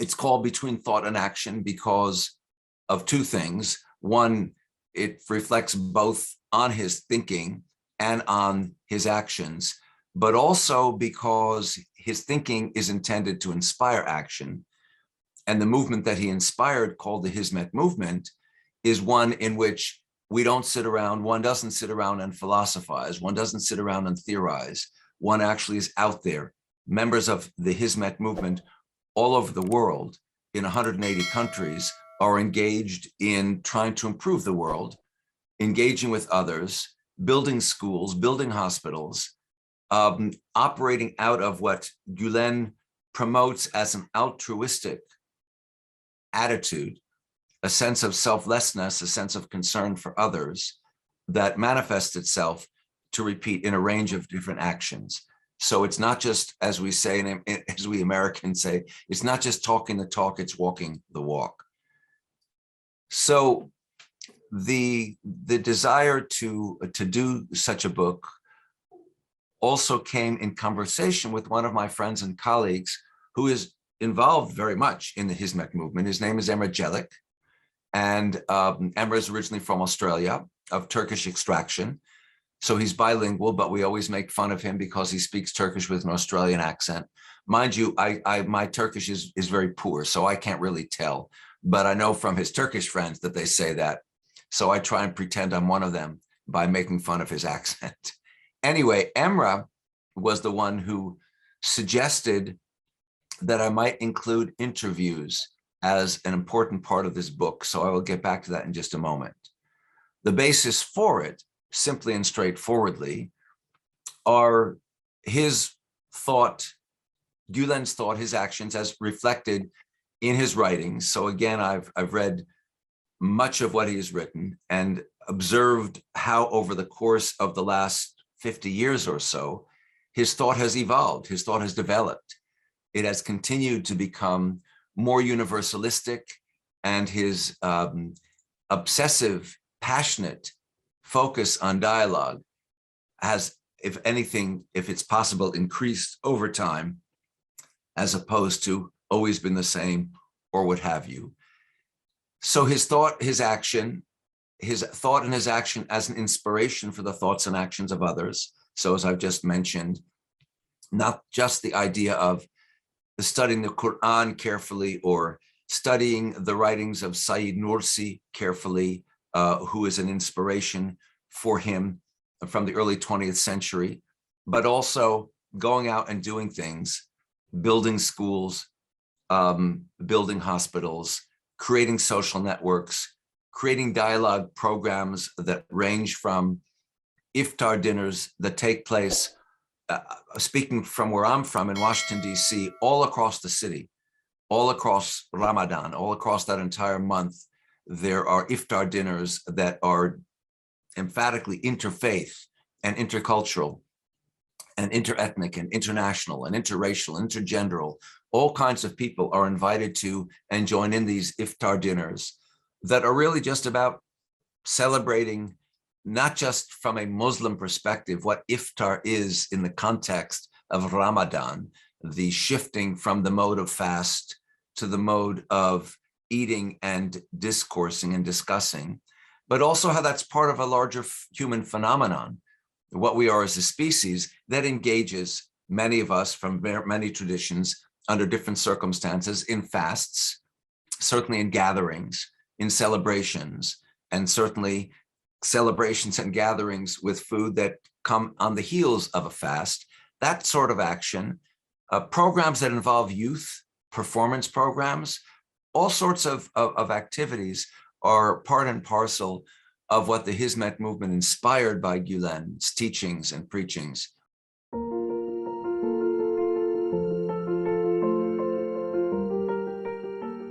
It's called Between Thought and Action because of two things. One, it reflects both on his thinking and on his actions, but also because his thinking is intended to inspire action. And the movement that he inspired, called the Hizmet movement, is one in which we don't sit around, one doesn't sit around and philosophize, one doesn't sit around and theorize, one actually is out there. Members of the Hizmet movement all over the world, in 180 countries, are engaged in trying to improve the world, engaging with others, building schools, building hospitals, operating out of what Gülen promotes as an altruistic attitude, a sense of selflessness, a sense of concern for others that manifests itself, to repeat, in a range of different actions. So it's not just, as we say, as we Americans say, it's not just talking the talk, it's walking the walk. So the desire to do such a book also came in conversation with one of my friends and colleagues who is involved very much in the Hizmet movement. His name is Emre Celik, and Emre is originally from Australia, of Turkish extraction. So he's bilingual, but we always make fun of him because he speaks Turkish with an Australian accent. Mind you, my Turkish is very poor, so I can't really tell, but I know from his Turkish friends that they say that. So I try and pretend I'm one of them by making fun of his accent. Anyway, Emre was the one who suggested that I might include interviews as an important part of this book. So I will get back to that in just a moment. The basis for it, simply and straightforwardly, are his thought, Gülen's thought, his actions as reflected in his writings. So again, I've read much of what he has written and observed how over the course of the last 50 years or so, his thought has evolved, his thought has developed. It has continued to become more universalistic, and his obsessive, passionate focus on dialogue has, if anything, if it's possible, increased over time, as opposed to always been the same or what have you. So his thought, his action, his thought and his action as an inspiration for the thoughts and actions of others. So as I've just mentioned, not just the idea of studying the Quran carefully or studying the writings of Said Nursi carefully, who is an inspiration for him from the early 20th century, but also going out and doing things, building schools, building hospitals, creating social networks, creating dialogue programs that range from iftar dinners that take place, speaking from where I'm from in Washington, D.C., all across the city, all across Ramadan, all across that entire month, there are iftar dinners that are emphatically interfaith and intercultural and interethnic and international and interracial, intergenderal. All kinds of people are invited to and join in these iftar dinners that are really just about celebrating, not just from a Muslim perspective, what iftar is in the context of Ramadan, the shifting from the mode of fast to the mode of eating and discoursing and discussing, but also how that's part of a larger human phenomenon, what we are as a species that engages many of us from many traditions under different circumstances in fasts, certainly in gatherings, in celebrations, and certainly celebrations and gatherings with food that come on the heels of a fast. That sort of action, programs that involve youth, performance programs, all sorts of activities are part and parcel of what the Hizmet movement, inspired by Gülen's teachings and preachings,